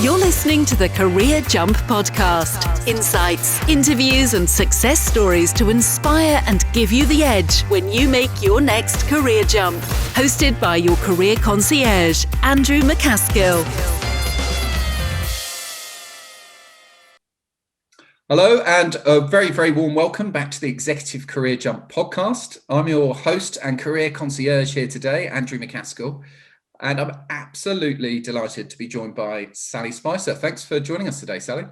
You're listening to the Career Jump podcast. Insights, interviews, and success stories to inspire and give you the edge when you make your next career jump. Hosted by your career concierge, Andrew McCaskill. Hello and a very, very warm welcome back to the Executive Career Jump podcast. I'm your host and career concierge here today, Andrew McCaskill, and I'm absolutely delighted to be joined by Sally Spicer. Thanks for joining us today, Sally.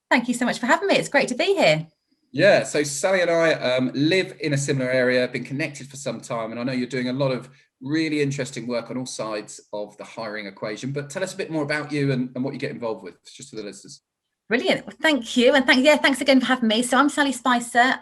Thank you so much for having me. It's great to be here. Yeah, so Sally and I live in a similar area, been connected for some time, and I know you're doing a lot of really interesting work on all sides of the hiring equation. But tell us a bit more about you and what you get involved with, just for the listeners. Brilliant. Well, thank you. And thanks again for having me. So I'm Sally Spicer.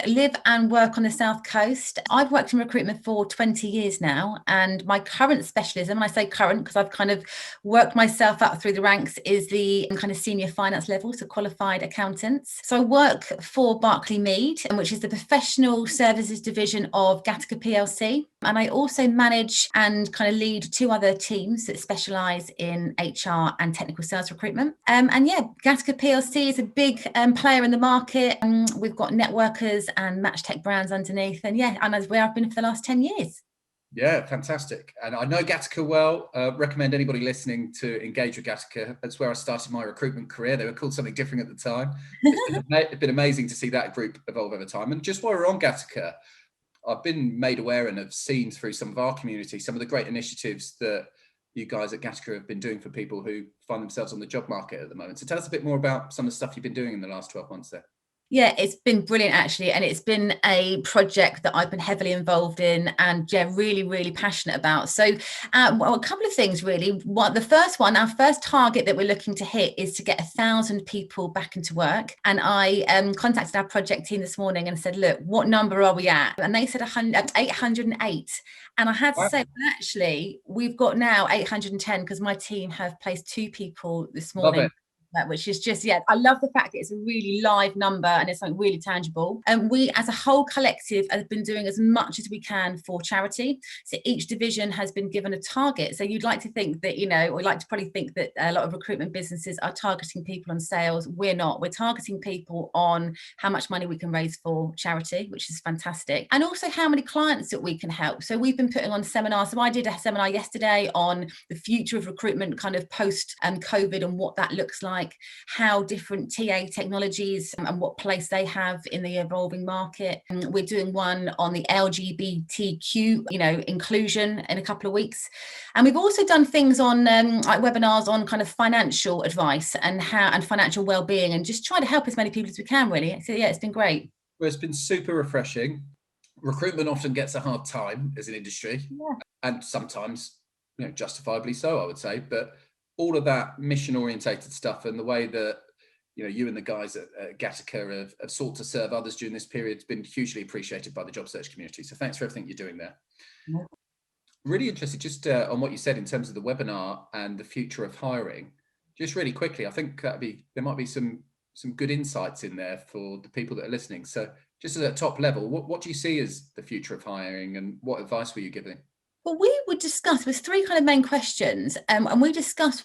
Live and work on the South Coast. I've worked in recruitment for 20 years now. And my current specialism, and I say current because I've kind of worked myself up through the ranks, is the kind of senior finance level, so qualified accountants. So I work for Barclay Mead, which is the professional services division of Gattaca PLC. And I also manage and kind of lead two other teams that specialise in HR and technical sales recruitment. Gattaca PLC is a big player in the market. We've got networkers and match tech brands underneath. And that's where I've been for the last 10 years. Yeah, fantastic. And I know Gattaca well. Recommend anybody listening to engage with Gattaca. That's where I started my recruitment career. They were called something different at the time. It's been amazing to see that group evolve over time. And just while we're on Gattaca, I've been made aware and have seen through some of our community some of the great initiatives that you guys at Gattaca have been doing for people who find themselves on the job market at the moment. So tell us a bit more about some of the stuff you've been doing in the last 12 months there. Yeah, it's been brilliant, actually. And it's been a project that I've been heavily involved in and really, really passionate about. So a couple of things, really. The first one, our first target that we're looking to hit is to get 1,000 people back into work. And I contacted our project team this morning and said, look, what number are we at? And they said 808. And I had to say, well, actually, we've got now 810 because my team have placed 2 people this morning. Love it. Which is just, I love the fact that it's a really live number and it's something really tangible. And we as a whole collective have been doing as much as we can for charity. So each division has been given a target. So you'd like to think that, or like to probably think that a lot of recruitment businesses are targeting people on sales. We're not. We're targeting people on how much money we can raise for charity, which is fantastic. And also how many clients that we can help. So we've been putting on seminars. So I did a seminar yesterday on the future of recruitment kind of post COVID and what that looks like. How different TA technologies and what place they have in the evolving market. And we're doing one on the LGBTQ, inclusion in a couple of weeks. And we've also done things on like webinars on kind of financial advice and financial well-being, and just trying to help as many people as we can, really. So it's been great. Well, it's been super refreshing. Recruitment often gets a hard time as an industry, and sometimes, justifiably so, I would say. But all of that mission orientated stuff and the way that, you and the guys at Gattaca have sought to serve others during this period has been hugely appreciated by the job search community. So thanks for everything you're doing there. Yeah. Really interested just on what you said in terms of the webinar and the future of hiring. Just really quickly, I think there might be some good insights in there for the people that are listening. So just at a top level, what do you see as the future of hiring and what advice were you giving? Well, we would discuss with 3 kind of main questions, and we discussed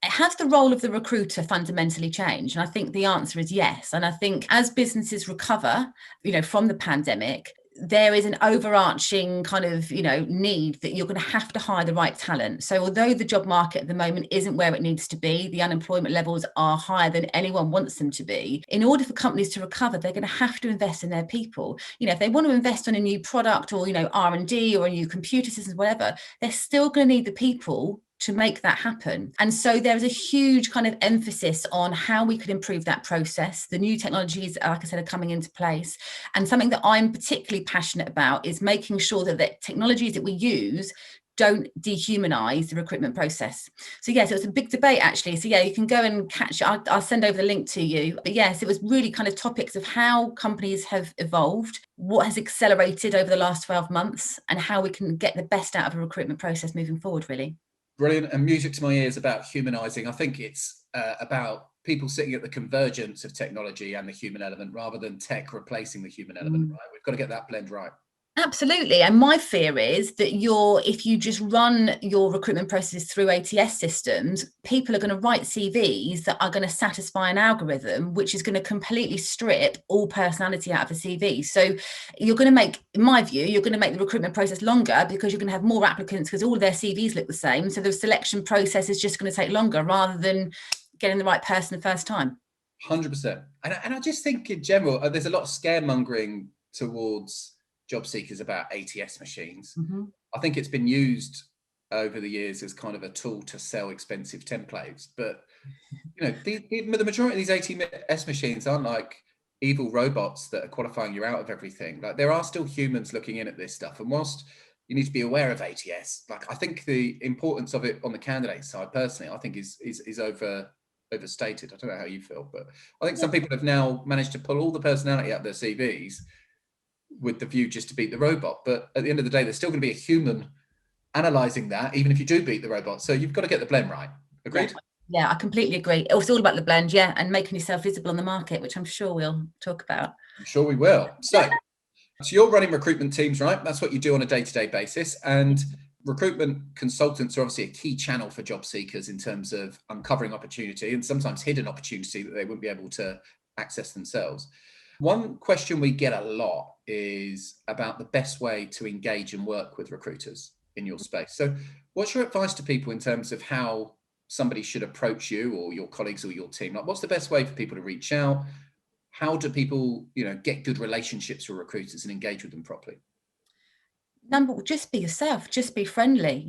has the role of the recruiter fundamentally changed? And I think the answer is yes. And I think as businesses recover, from the pandemic, there is an overarching kind of, need that you're going to have to hire the right talent. So although the job market at the moment isn't where it needs to be, the unemployment levels are higher than anyone wants them to be. In order for companies to recover, they're going to have to invest in their people. If they want to invest on a new product or, R&D or a new computer system, whatever, they're still going to need the people to make that happen. And so there is a huge kind of emphasis on how we could improve that process. The new technologies, like I said, are coming into place. And something that I'm particularly passionate about is making sure that the technologies that we use don't dehumanize the recruitment process. So yes, it was a big debate actually. So you can go and catch, I'll send over the link to you. But yes, it was really kind of topics of how companies have evolved, what has accelerated over the last 12 months, and how we can get the best out of a recruitment process moving forward, really. Brilliant. And music to my ears about humanizing. I think it's about people sitting at the convergence of technology and the human element rather than tech replacing the human element, right? We've got to get that blend right. Absolutely. And my fear is that if you just run your recruitment processes through ATS systems, people are going to write CVs that are going to satisfy an algorithm, which is going to completely strip all personality out of a CV. So you're going to make, in my view, you're going to make the recruitment process longer because you're going to have more applicants because all of their CVs look the same. So the selection process is just going to take longer rather than getting the right person the first time. 100%. And I just think in general, there's a lot of scaremongering towards job seekers about ATS machines. Mm-hmm. I think it's been used over the years as kind of a tool to sell expensive templates. But, you know, the majority of these ATS machines aren't like evil robots that are qualifying you out of everything. Like, there are still humans looking in at this stuff. And whilst you need to be aware of ATS, like, I think the importance of it on the candidate side, personally, I think is overstated. I don't know how you feel, but I think some people have now managed to pull all the personality out of their CVs with the view just to beat the robot. But at the end of the day, there's still going to be a human analyzing that, even if you do beat the robot. So you've got to get the blend right. Agreed? Yeah, I completely agree. It's all about the blend, yeah, and making yourself visible on the market, which I'm sure we'll talk about. I'm sure we will. So you're running recruitment teams, right? That's what you do on a day-to-day basis. And recruitment consultants are obviously a key channel for job seekers in terms of uncovering opportunity and sometimes hidden opportunity that they wouldn't be able to access themselves. One question we get a lot is about the best way to engage and work with recruiters in your space. So what's your advice to people in terms of how somebody should approach you or your colleagues or your team? Like, what's the best way for people to reach out? How do people, get good relationships with recruiters and engage with them properly? Just be yourself, just be friendly.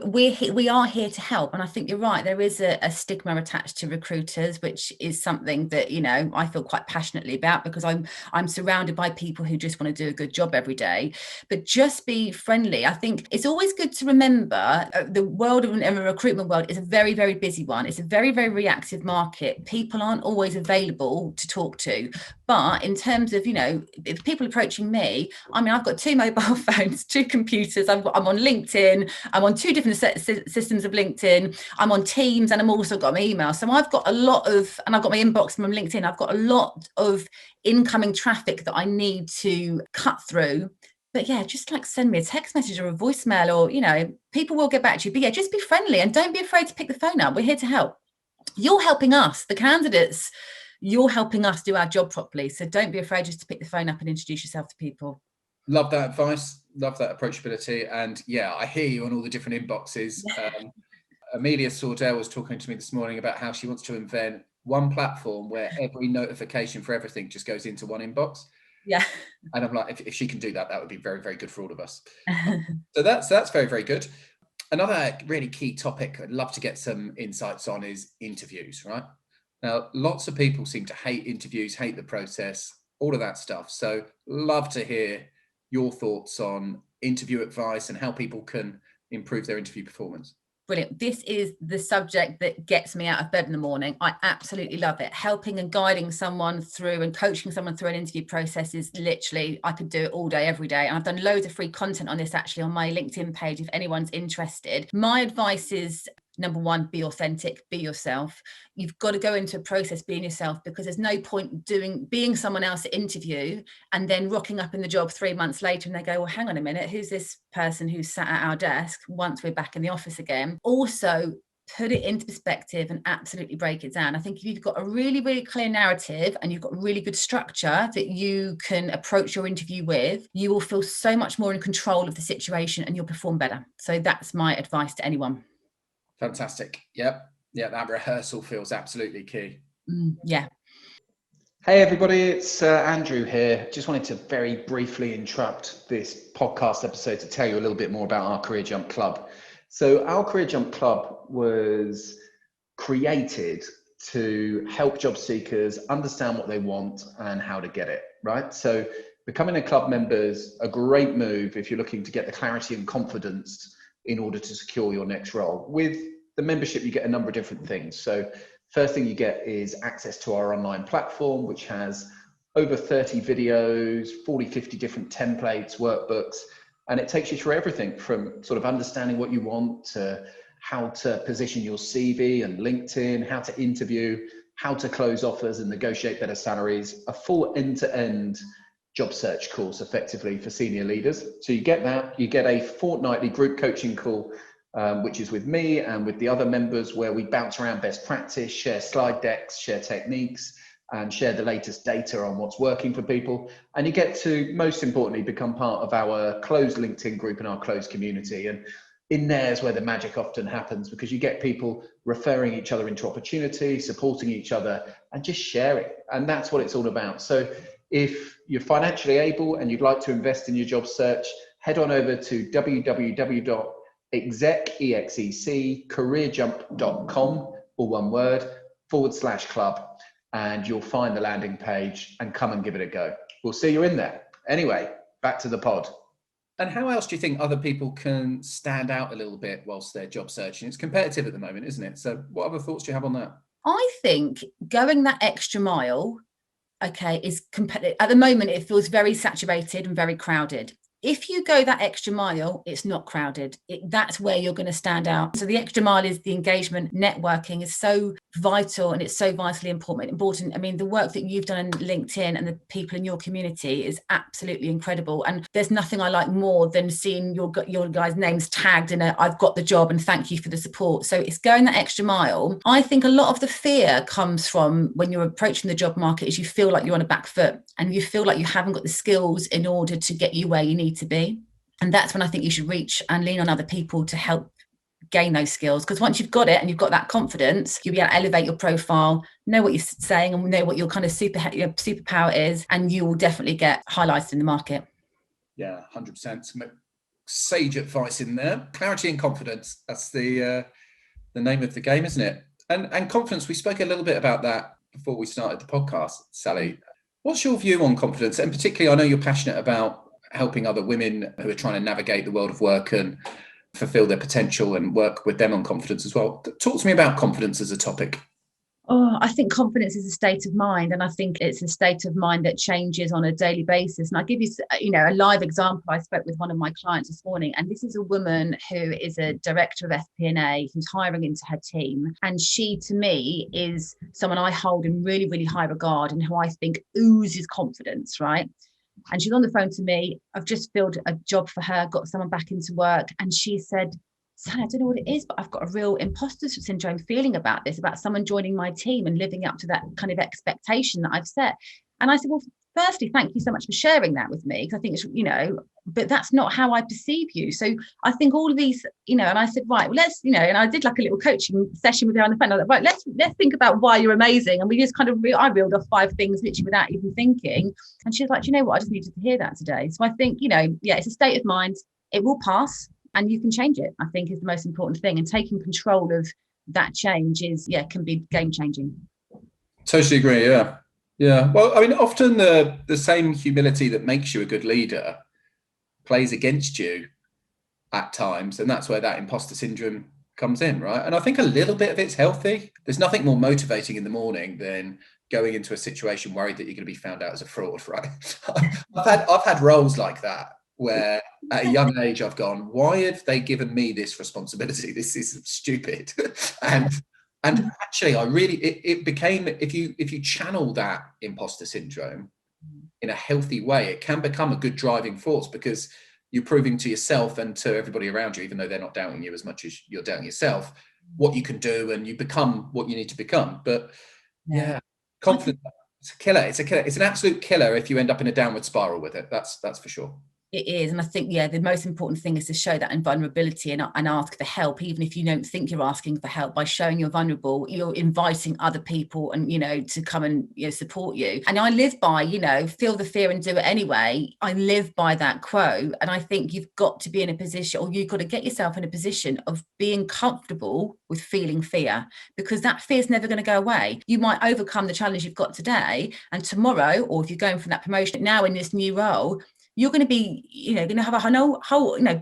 We are here to help. And I think you're right. There is a stigma attached to recruiters, which is something that, I feel quite passionately about because I'm surrounded by people who just want to do a good job every day. But just be friendly. I think it's always good to remember the world of the recruitment world is a very, very busy one. It's a very, very reactive market. People aren't always available to talk to. But in terms of, if people approaching me, I've got 2 mobile phones, 2 computers. I'm on LinkedIn. I'm on 2 different systems of LinkedIn. I'm on Teams, and I'm also got my email. So I've got and I've got my inbox from LinkedIn. I've got a lot of incoming traffic that I need to cut through. But yeah, just like send me a text message or a voicemail, or, people will get back to you. But yeah, just be friendly and don't be afraid to pick the phone up. We're here to help. You're helping us, the candidates. You're helping us do our job properly. So don't be afraid just to pick the phone up and introduce yourself to people. Love that advice. Love that approachability. And yeah, I hear you on all the different inboxes. Amelia Sordell was talking to me this morning about how she wants to invent one platform where every notification for everything just goes into one inbox. Yeah. And I'm like, if she can do that, that would be very, very good for all of us. So that's very, very good. Another really key topic I'd love to get some insights on is interviews, right? Now, lots of people seem to hate interviews, hate the process, all of that stuff. So love to hear your thoughts on interview advice and how people can improve their interview performance. Brilliant. This is the subject that gets me out of bed in the morning. I absolutely love it. Helping and guiding someone through and coaching someone through an interview process is literally, I could do it all day, every day. And I've done loads of free content on this actually on my LinkedIn page if anyone's interested. My advice is, number one, be authentic, be yourself. You've got to go into a process being yourself because there's no point being someone else at interview and then rocking up in the job 3 months later and they go, well, hang on a minute, who's this person who's sat at our desk once we're back in the office again? Also, put it into perspective and absolutely break it down. I think if you've got a really, really clear narrative and you've got really good structure that you can approach your interview with, you will feel so much more in control of the situation and you'll perform better. So that's my advice to anyone. Fantastic. Yep. Yeah, that rehearsal feels absolutely key. Yeah. Hey everybody, it's Andrew here. Just wanted to very briefly interrupt this podcast episode to tell you a little bit more about our Career Jump Club. So our Career Jump Club was created to help job seekers understand what they want and how to get it, right? So becoming a club member is a great move if you're looking to get the clarity and confidence in order to secure your next role. With the membership, you get a number of different things. So first thing you get is access to our online platform, which has over 30 videos, 40, 50 different templates, workbooks, and it takes you through everything from sort of understanding what you want to how to position your CV and LinkedIn, how to interview, how to close offers and negotiate better salaries, a full end-to-end job search course effectively for senior leaders. So you get that, you get a fortnightly group coaching call, which is with me and with the other members, where we bounce around best practice, share slide decks, share techniques, and share the latest data on what's working for people. And you get to, most importantly, become part of our closed LinkedIn group and our closed community. And in there is where the magic often happens, because you get people referring each other into opportunity, supporting each other, and just sharing. And that's what it's all about. So if you're financially able and you'd like to invest in your job search, head on over to www.execcareerjump.com, all one word, /club. And you'll find the landing page and come and give it a go. We'll see you in there. Anyway, back to the pod. And how else do you think other people can stand out a little bit whilst they're job searching? It's competitive at the moment, isn't it? So what other thoughts do you have on that? I think going that extra mile, is competitive. At the moment, it feels very saturated and very crowded. If you go that extra mile, it's not crowded. That's where you're going to stand out. So the extra mile is the engagement. Networking is so vital, and it's so vitally important. I mean, the work that you've done on LinkedIn and the people in your community is absolutely incredible. And there's nothing I like more than seeing your guys' names tagged in I've got the job and thank you for the support. So it's going that extra mile. I think a lot of the fear comes from when you're approaching the job market is you feel like you're on a back foot and you feel like you haven't got the skills in order to get you where you need to be. And that's when I think you should reach and lean on other people to help gain those skills, because once you've got it and you've got that confidence, you'll be able to elevate your profile, know what you're saying and know what your kind of superpower is, and you will definitely get highlighted in the market. Yeah, 100%. Some sage advice in there. Clarity and confidence, that's the name of the game, isn't it? And confidence, we spoke a little bit about that before we started the podcast. Sally, what's your view on confidence? And particularly, I know you're passionate about helping other women who are trying to navigate the world of work and fulfill their potential and work with them on confidence as well. Talk to me about confidence as a topic. Oh, I think confidence is a state of mind, and I think it's a state of mind that changes on a daily basis. And I'll give you, a live example. I spoke with one of my clients this morning, and this is a woman who is a director of FP&A who's hiring into her team. And she, to me, is someone I hold in really, really high regard and who I think oozes confidence, right? And she's on the phone to me. I've just filled a job for her, got someone back into work. And she said, Sally, I don't know what it is, but I've got a real imposter syndrome feeling about this, about someone joining my team and living up to that kind of expectation that I've set. And I said, well, firstly, thank you so much for sharing that with me, because I think it's, but that's not how I perceive you. So I think all of these, and I said, right, well, let's, and I did like a little coaching session with her on the phone. I was like, right, let's think about why you're amazing. And we just kind of, I reeled off 5 things literally without even thinking. And she was like, you know what, I just needed to hear that today. So I think, it's a state of mind. It will pass. And you can change it, I think, is the most important thing. And taking control of that change can be game changing. Totally agree. Yeah. Yeah. Well, I mean, often the same humility that makes you a good leader plays against you at times. And that's where that imposter syndrome comes in, right? And I think a little bit of it's healthy. There's nothing more motivating in the morning than going into a situation worried that you're going to be found out as a fraud, right? I've had roles like that, where at a young age I've gone, why have they given me this responsibility? This is stupid. and actually it became, if you channel that imposter syndrome in a healthy way, it can become a good driving force, because you're proving to yourself and to everybody around you, even though they're not doubting you as much as you're doubting yourself, what you can do, and you become what you need to become. But confidence, it's a killer. It's an absolute killer if you end up in a downward spiral with it. That's for sure. It is. And I think, the most important thing is to show that vulnerability and ask for help, even if you don't think you're asking for help. By showing you're vulnerable, you're inviting other people and, to come and support you. And I live by, feel the fear and do it anyway. I live by that quote. And I think you've got to be in a position, or you've got to get yourself in a position of being comfortable with feeling fear, because that fear is never going to go away. You might overcome the challenge you've got today, and tomorrow, or if you're going for that promotion now in this new role, you're going to be, going to have a whole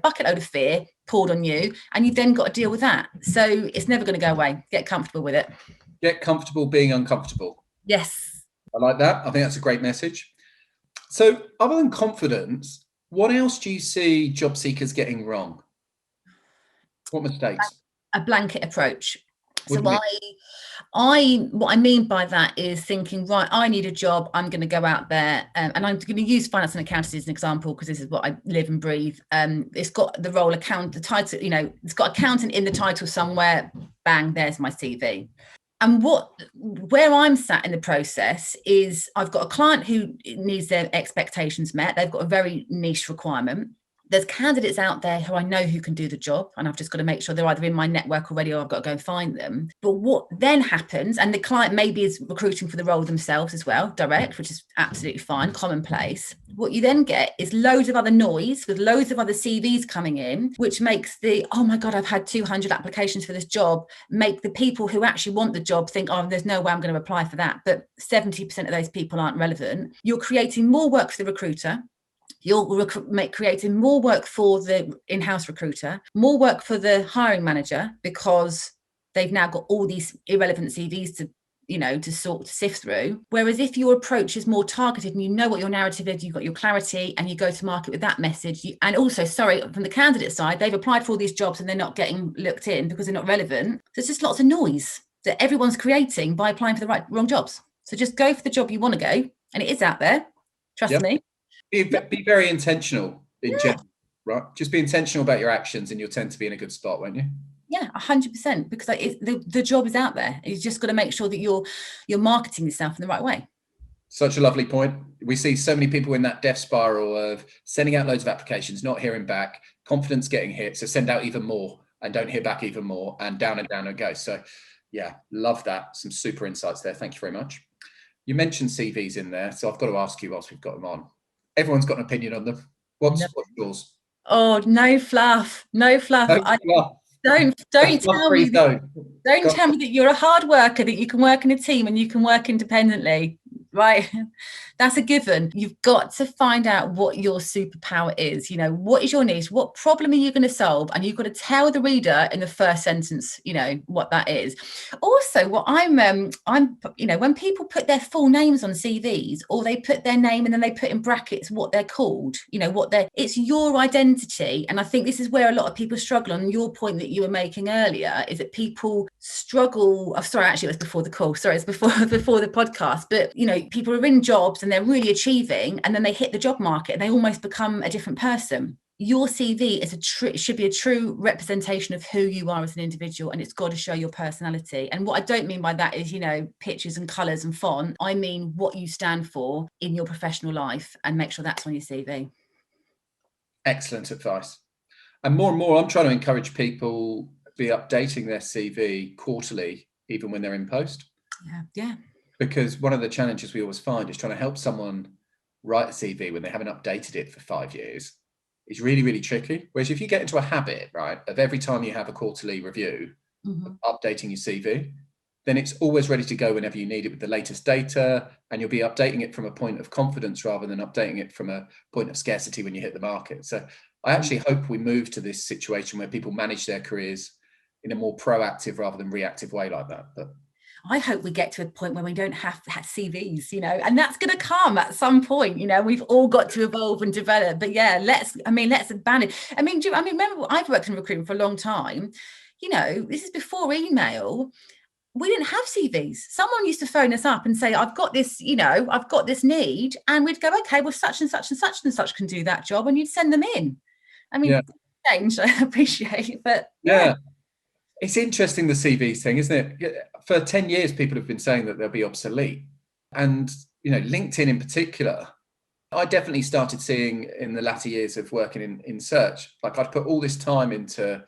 bucket load of fear poured on you, and you've then got to deal with that. So it's never going to go away. Get comfortable with it. Get comfortable being uncomfortable. Yes. I like that. I think that's a great message. So other than confidence, what else do you see job seekers getting wrong? What mistakes? A blanket approach. So what I mean by that is thinking, right, I need a job. I'm going to go out there, and I'm going to use finance and accounting as an example because this is what I live and breathe. It's got the role the title, it's got accountant in the title somewhere. Bang, there's my CV. And where I'm sat in the process is I've got a client who needs their expectations met. They've got a very niche requirement. There's candidates out there who I know who can do the job, and I've just got to make sure they're either in my network already or I've got to go and find them. But what then happens, and the client maybe is recruiting for the role themselves as well, direct, which is absolutely fine, commonplace. What you then get is loads of other noise with loads of other CVs coming in, which makes oh my God, I've had 200 applications for this job, make the people who actually want the job think, oh, there's no way I'm going to apply for that. But 70% of those people aren't relevant. You're creating more work for the recruiter. You're creating more work for the in-house recruiter, more work for the hiring manager, because they've now got all these irrelevant CVs to sift through. Whereas if your approach is more targeted and you know what your narrative is, you've got your clarity and you go to market with that message. And also, from the candidate side, they've applied for all these jobs and they're not getting looked in because they're not relevant. There's just lots of noise that everyone's creating by applying for the wrong jobs. So just go for the job you want to go, and it is out there. Trust me. Be very intentional in general, right? Just be intentional about your actions and you'll tend to be in a good spot, won't you? Yeah, 100%, because the job is out there. You just got to make sure that you're marketing yourself in the right way. Such a lovely point. We see so many people in that death spiral of sending out loads of applications, not hearing back, confidence getting hit. So send out even more and don't hear back even more, and down it goes. So yeah, love that. Some super insights there. Thank you very much. You mentioned CVs in there. So I've got to ask you whilst we've got them on. Everyone's got an opinion on them. What's yours? Oh, no fluff. No fluff. Don't tell me that you're a hard worker, that you can work in a team and you can work independently, right? That's a given. You've got to find out what your superpower is. What is your niche? What problem are you going to solve? And you've got to tell the reader in the first sentence, what that is. Also, what when people put their full names on CVs, or they put their name and then they put in brackets what they're called, it's your identity. And I think this is where a lot of people struggle. On your point that you were making earlier, is that people struggle. Oh, sorry, actually, it was before the call. Sorry, it's before the podcast. But people are in jobs and they're really achieving, and then they hit the job market and they almost become a different person. Your CV should be a true representation of who you are as an individual, and it's got to show your personality. And what I don't mean by that is, pictures and colours and font. I mean what you stand for in your professional life, and make sure that's on your CV. Excellent advice. And more, I'm trying to encourage people to be updating their CV quarterly, even when they're in post. Yeah. Because one of the challenges we always find is trying to help someone write a CV when they haven't updated it for 5 years is really, really tricky. Whereas if you get into a habit, right, of every time you have a quarterly review, updating your CV, then it's always ready to go whenever you need it with the latest data, and you'll be updating it from a point of confidence rather than updating it from a point of scarcity when you hit the market. So I actually hope we move to this situation where people manage their careers in a more proactive rather than reactive way like that. But I hope we get to a point where we don't have CVs, and that's going to come at some point. We've all got to evolve and develop. But yeah, let's ban it. Remember, I've worked in recruitment for a long time. This is before email. We didn't have CVs. Someone used to phone us up and say, I've got this need. And we'd go, okay, well, such and such and such and such can do that job. And you'd send them in. Change, I appreciate, but yeah. It's interesting, the CVs thing, isn't it? For 10 years, people have been saying that they'll be obsolete. And, LinkedIn in particular, I definitely started seeing in the latter years of working in search, like I'd put all this time into,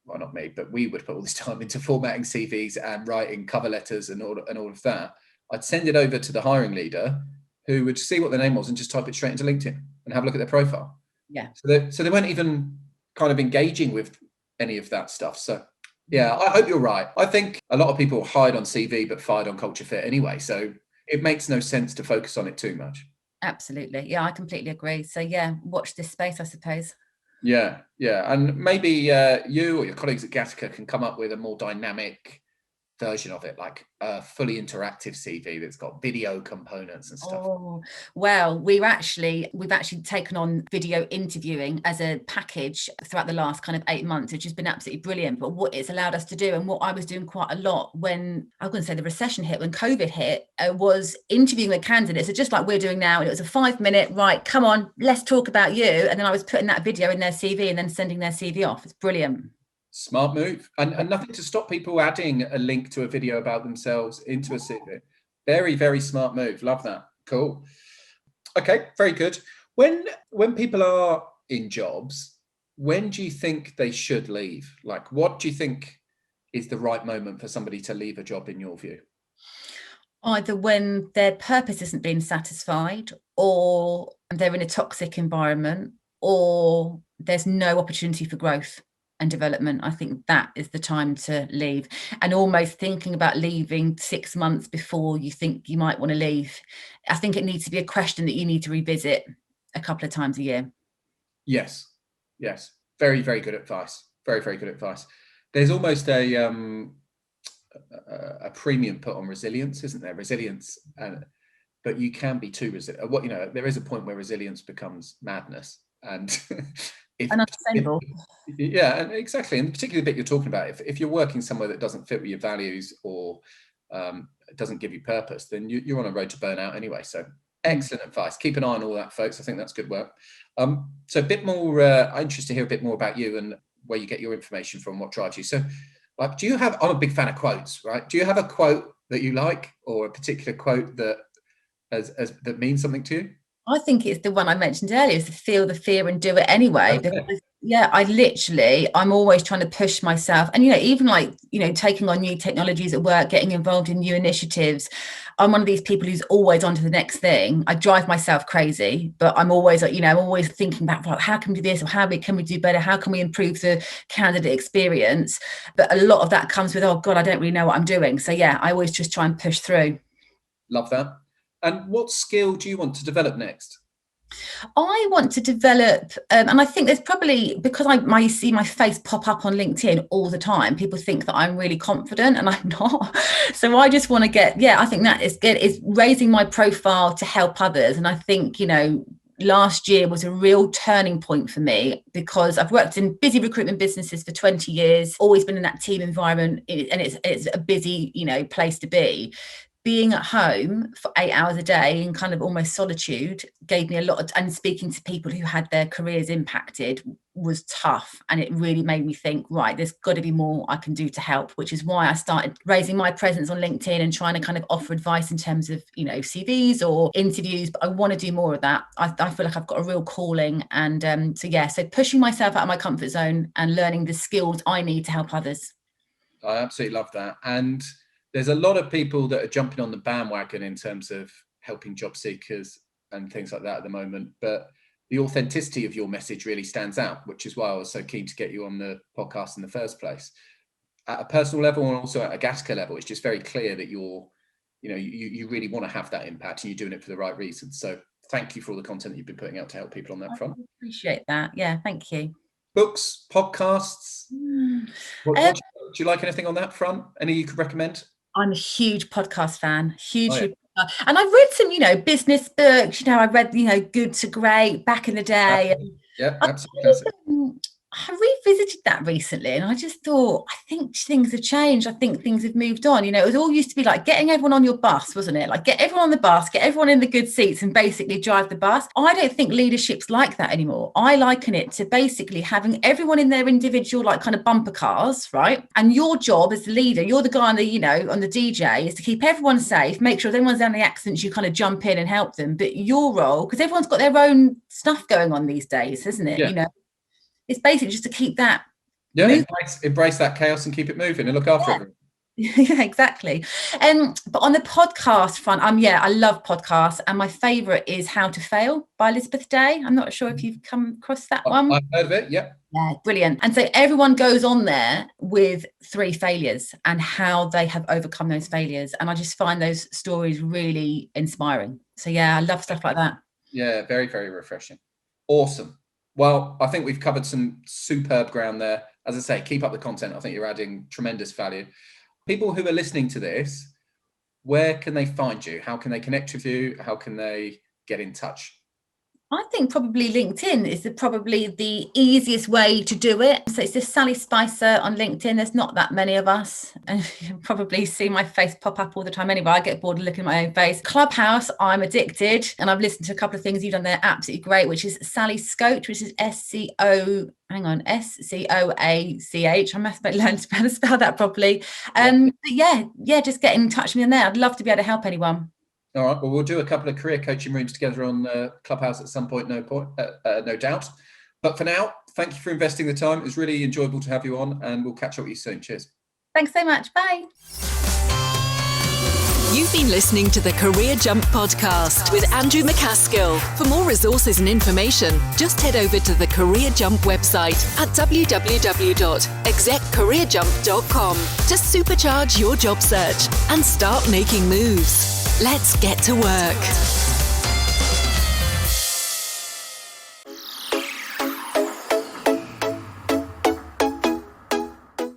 well, not me, but we would put all this time into formatting CVs and writing cover letters and all of that. I'd send it over to the hiring leader, who would see what their name was and just type it straight into LinkedIn and have a look at their profile. Yeah. So they weren't even kind of engaging with any of that stuff. So yeah, I hope you're right. I think a lot of people hide on CV but fired on culture fit anyway. So it makes no sense to focus on it too much. Absolutely. Yeah, I completely agree. So yeah, watch this space, I suppose. Yeah. And maybe you or your colleagues at Gattaca can come up with a more dynamic version of it, like a fully interactive CV that's got video components and stuff? Oh, well, we've actually taken on video interviewing as a package throughout the last kind of 8 months, which has been absolutely brilliant. But what it's allowed us to do, and what I was doing quite a lot when I was going to say the recession hit, when COVID hit, was interviewing the candidates. So just like we're doing now, and it was a 5-minute, right, come on, let's talk about you. And then I was putting that video in their CV and then sending their CV off. It's brilliant. Smart move. And nothing to stop people adding a link to a video about themselves into a CV. Very, very smart move. Love that. Cool. Okay, very good. When people are in jobs, when do you think they should leave? Like, what do you think is the right moment for somebody to leave a job in your view? Either when their purpose isn't being satisfied, or they're in a toxic environment, or there's no opportunity for growth and development. I think that is the time to leave, and almost thinking about leaving 6 months before you think you might want to leave. I think it needs to be a question that you need to revisit a couple of times a year. Yes. Very, very good advice. Very, very good advice. There's almost a premium put on resilience, isn't there? Resilience, but you can be too resilient. There is a point where resilience becomes madness, and unsustainable. Yeah, and exactly. And particularly the bit you're talking about, if you're working somewhere that doesn't fit with your values, or doesn't give you purpose, then you're on a road to burnout anyway. So excellent advice. Keep an eye on all that, folks. I think that's good work. So a bit more, I'm interested to hear a bit more about you and where you get your information from, what drives you. So, like, I'm a big fan of quotes, right? Do you have a quote that you like, or a particular quote that that means something to you? I think it's the one I mentioned earlier, is to feel the fear and do it anyway. Okay. Because I'm always trying to push myself. And, even like, taking on new technologies at work, getting involved in new initiatives. I'm one of these people who's always on to the next thing. I drive myself crazy, but I'm always, I'm always thinking back, like, how can we do this? Or how can we do better? How can we improve the candidate experience? But a lot of that comes with, oh God, I don't really know what I'm doing. So yeah, I always just try and push through. Love that. And what skill do you want to develop next? I want to develop, and I think there's probably, because I see my face pop up on LinkedIn all the time, people think that I'm really confident, and I'm not. So I just want to I think that is raising my profile to help others. And I think, last year was a real turning point for me, because I've worked in busy recruitment businesses for 20 years, always been in that team environment, and it's a busy, place to be. Being at home for 8 hours a day in kind of almost solitude gave me a lot and speaking to people who had their careers impacted was tough. And it really made me think, right, there's got to be more I can do to help, which is why I started raising my presence on LinkedIn and trying to kind of offer advice in terms of, CVs or interviews. But I want to do more of that. I feel like I've got a real calling. And so pushing myself out of my comfort zone and learning the skills I need to help others. I absolutely love that. And there's a lot of people that are jumping on the bandwagon in terms of helping job seekers and things like that at the moment. But the authenticity of your message really stands out, which is why I was so keen to get you on the podcast in the first place. At a personal level, and also at a Gasker level, it's just very clear that you really want to have that impact, and you're doing it for the right reasons. So thank you for all the content that you've been putting out to help people on that front. I appreciate that. Yeah, thank you. Books, podcasts. Do you like anything on that front? Any you could recommend? I'm a huge podcast fan, huge. And I've read some, business books. I read, Good to Great back in the day. Yeah, absolutely. I revisited that recently, and I just thought, I think things have changed. I think things have moved on. It was all used to be like getting everyone on your bus, wasn't it? Like get everyone on the bus, get everyone in the good seats and basically drive the bus. I don't think leadership's like that anymore. I liken it to basically having everyone in their individual, like kind of bumper cars, right? And your job as the leader, you're the guy on the, on the DJ, is to keep everyone safe, make sure if anyone's down the accidents, you kind of jump in and help them. But your role, because everyone's got their own stuff going on these days, isn't it? Yeah. It's basically just to keep that. Yeah, embrace that chaos and keep it moving and look after everyone. Yeah, exactly. But on the podcast front, I love podcasts, and my favorite is How to Fail by Elizabeth Day. I'm not sure if you've come across that one. I've heard of it. Yeah, brilliant. And so everyone goes on there with 3 failures and how they have overcome those failures, and I just find those stories really inspiring. So yeah, I love stuff like that. Yeah, very, very refreshing. Awesome. Well, I think we've covered some superb ground there. As I say, keep up the content. I think you're adding tremendous value. People who are listening to this, where can they find you? How can they connect with you? How can they get in touch? I think probably LinkedIn is probably the easiest way to do it. So it's just Sally Spicer on LinkedIn. There's not that many of us. And you probably see my face pop up all the time anyway. I get bored of looking at my own face. Clubhouse, I'm addicted. And I've listened to a couple of things you've done there, absolutely great, which is Sally Scoach, which is S-C-O-A-C-H. I must learn how to spell that properly. But yeah, just get in touch with me on there. I'd love to be able to help anyone. All right. Well, we'll do a couple of career coaching rooms together on Clubhouse at some point, no doubt. But for now, thank you for investing the time. It was really enjoyable to have you on, and we'll catch up with you soon. Cheers. Thanks so much. Bye. You've been listening to the Career Jump podcast with Andrew McCaskill. For more resources and information, just head over to the Career Jump website at www.execcareerjump.com to supercharge your job search and start making moves. Let's get to work.